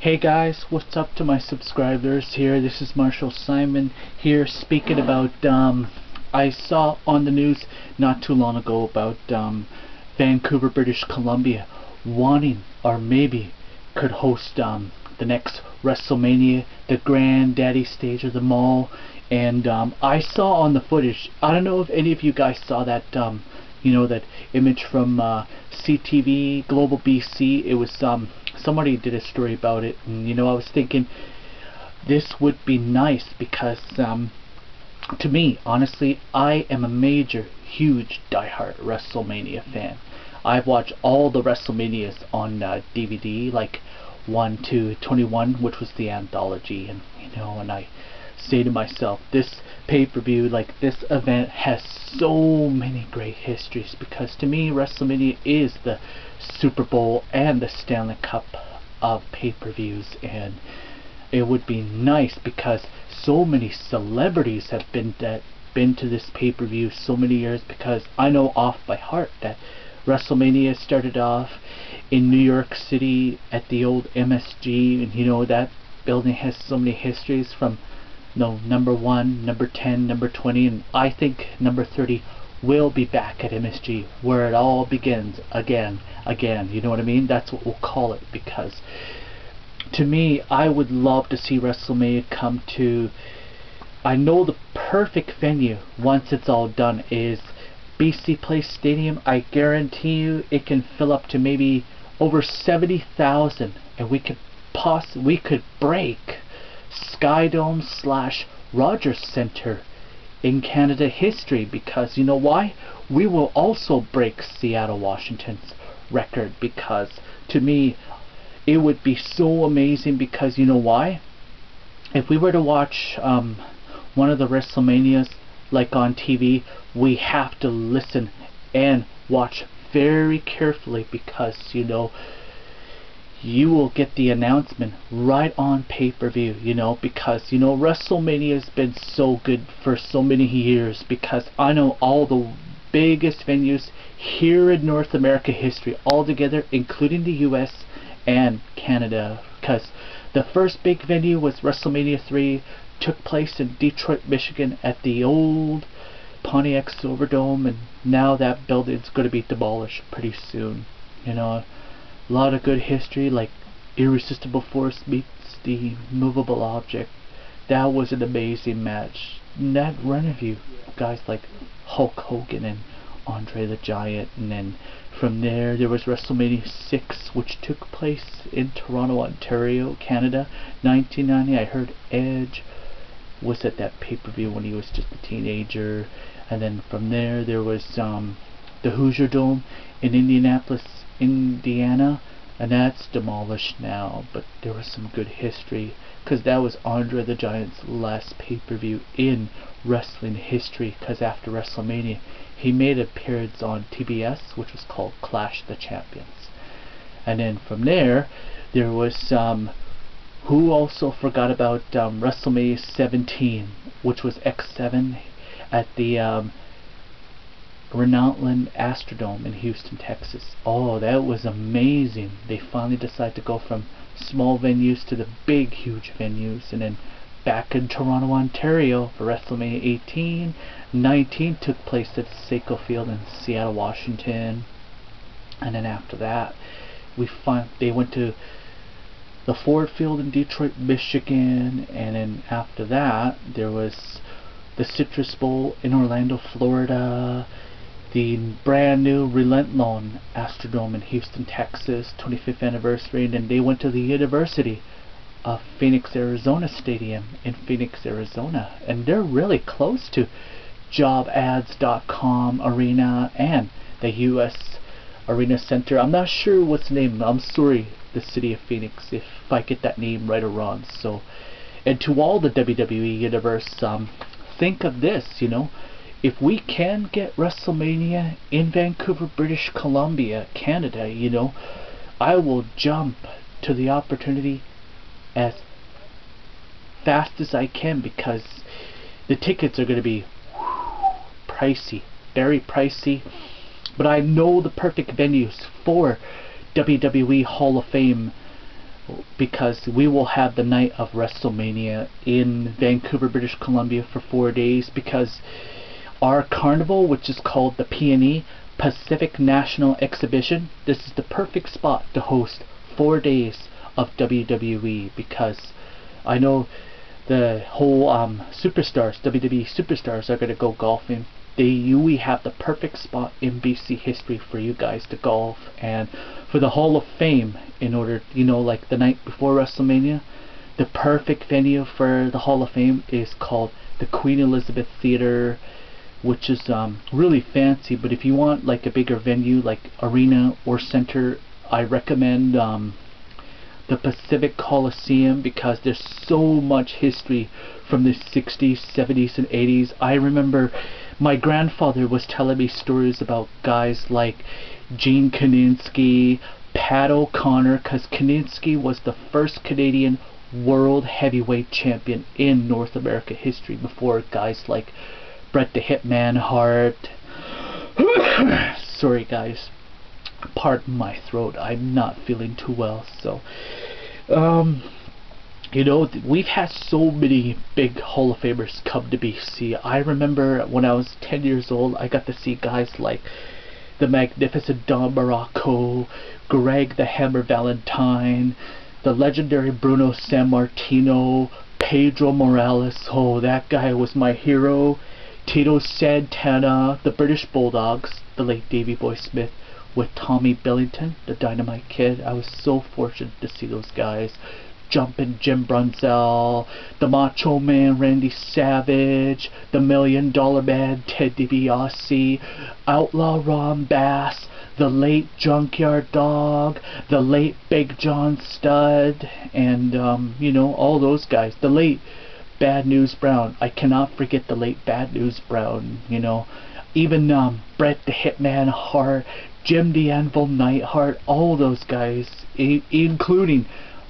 Hey guys, what's up to my subscribers here? This is Marshall Simon here speaking about I saw on the news not too long ago about Vancouver, British Columbia wanting or maybe could host the next Wrestlemania, the granddaddy stage of them all. And I saw on the footage, I don't know if any of you guys saw that that image from CTV Global BC. It was somebody did a story about it, and I was thinking this would be nice because to me, honestly, I am a major, huge, diehard WrestleMania fan. I've watched all the WrestleManias on DVD, like 1 to 21, which was the anthology, and and I say to myself, this pay-per-view, like this event, has so many great histories, because to me WrestleMania is the Super Bowl and the Stanley Cup of pay-per-views. And it would be nice because so many celebrities have been to this pay-per-view so many years, because I know off by heart that WrestleMania started off in New York City at the old MSG, and that building has so many histories from number 1, number 10, number 20, and I think number 30 will be back at MSG, where it all begins again. You know what I mean? That's what we'll call it, because to me, I would love to see WrestleMania come to, I know the perfect venue once it's all done is BC Place Stadium. I guarantee you it can fill up to maybe over 70,000, and we could break Skydome / Rogers Center in Canada history, because you know why? We will also break Seattle, Washington's record, because to me it would be so amazing, because you know why? If we were to watch one of the WrestleManias like on TV, we have to listen and watch very carefully, because you will get the announcement right on pay-per-view, because WrestleMania has been so good for so many years, because I know all the biggest venues here in North America history all together, including the US and Canada, because the first big venue was WrestleMania 3, took place in Detroit, Michigan at the old Pontiac Silverdome, and now that building's going to be demolished pretty soon. A lot of good history, like Irresistible Force meets the Movable Object. That was an amazing match. And that run of you guys like Hulk Hogan and Andre the Giant, and then from there was WrestleMania 6, which took place in Toronto, Ontario, Canada, 1990. I heard Edge was at that pay-per-view when he was just a teenager. And then from there was the Hoosier Dome in Indianapolis, Indiana, and that's demolished now, but there was some good history, because that was Andre the Giant's last pay-per-view in wrestling history, because after WrestleMania he made an appearance on TBS, which was called Clash the Champions. And then from there was who also forgot about WrestleMania 17, which was X7 at the Renownland Astrodome in Houston, Texas. Oh, that was amazing. They finally decided to go from small venues to the big, huge venues. And then back in Toronto, Ontario for WrestleMania 18, 19 took place at Seiko Field in Seattle, Washington. And then after that, they went to the Ford Field in Detroit, Michigan. And then after that, there was the Citrus Bowl in Orlando, Florida. The brand new Relentlone Astrodome in Houston, Texas, 25th anniversary. And then they went to the University of Phoenix, Arizona Stadium in Phoenix, Arizona. And they're really close to jobads.com Arena and the US Arena Center. I'm not sure what's the name. I'm sorry, the city of Phoenix, if I get that name right or wrong. So, and to all the WWE universe, think of this, if we can get WrestleMania in Vancouver, British Columbia, Canada, I will jump to the opportunity as fast as I can, because the tickets are going to be pricey, very pricey. But I know the perfect venues for WWE Hall of Fame because we will have the night of Wrestlemania in Vancouver, British Columbia for 4 days, because our carnival, which is called the PNE, Pacific National Exhibition, this is the perfect spot to host 4 days of WWE, because I know the whole superstars, WWE superstars, are going to go golfing. We have the perfect spot in BC history for you guys to golf, and for the Hall of Fame, in order, like the night before WrestleMania, the perfect venue for the Hall of Fame is called the Queen Elizabeth Theatre, which is really fancy. But if you want like a bigger venue like arena or center, I recommend the Pacific Coliseum, because there's so much history from the 60s, 70s, and 80s. I remember my grandfather was telling me stories about guys like Gene Kaninsky, Pat O'Connor, because Kaninsky was the first Canadian world heavyweight champion in North America history, before guys like Bret the Hitman Hart. Sorry guys, pardon my throat, I'm not feeling too well. So we've had so many big Hall of Famers come to BC. I remember when I was 10 years old, I got to see guys like the magnificent Don Morocco, Greg the Hammer Valentine, the legendary Bruno Sammartino, Pedro Morales. Oh, that guy was my hero. Tito Santana, the British Bulldogs, the late Davey Boy Smith, with Tommy Billington, the Dynamite Kid. I was so fortunate to see those guys. Jumpin' Jim Brunzell, the Macho Man Randy Savage, the $1 Million Man Ted DiBiase, Outlaw Ron Bass, the late Junkyard Dog, the late Big John Studd, and all those guys. The late Bad News Brown. I cannot forget the late Bad News Brown. Even Bret the Hitman Hart, Jim the Anvil Neidhart, all those guys, including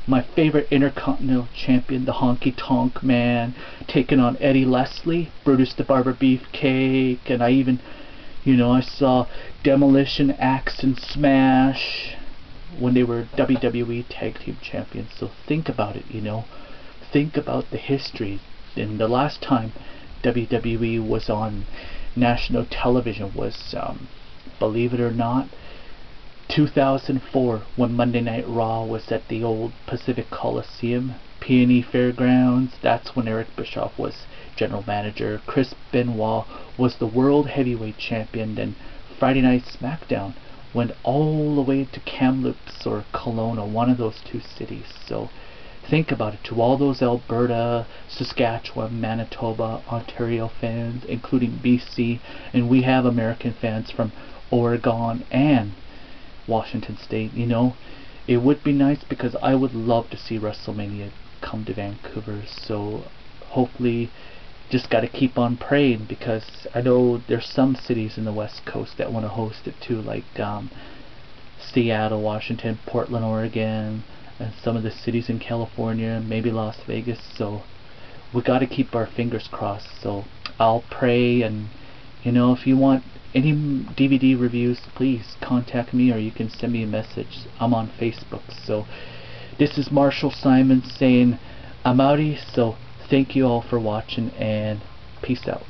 my favorite Intercontinental Champion, the Honky Tonk Man, taking on Eddie Leslie, Brutus the Barber Beefcake, and I even, I saw Demolition Axe and Smash when they were WWE Tag Team Champions. So think about it, think about the history. And the last time WWE was on national television was, believe it or not, 2004, when Monday Night Raw was at the old Pacific Coliseum, PNE Fairgrounds. That's when Eric Bischoff was general manager. Chris Benoit was the world heavyweight champion. Then Friday Night SmackDown went all the way to Kamloops or Kelowna, one of those two cities. So think about it, to all those Alberta, Saskatchewan, Manitoba, Ontario fans, including BC, and we have American fans from Oregon and Washington State. It would be nice, because I would love to see WrestleMania come to Vancouver. So hopefully, just got to keep on praying, because I know there's some cities in the West Coast that want to host it too, like Seattle, Washington, Portland, Oregon, and some of the cities in California, maybe Las Vegas. So we got to keep our fingers crossed. So I'll pray, and if you want any DVD reviews, please contact me, or you can send me a message. I'm on Facebook. So this is Marshall Simon saying I'm outie. So thank you all for watching, and peace out.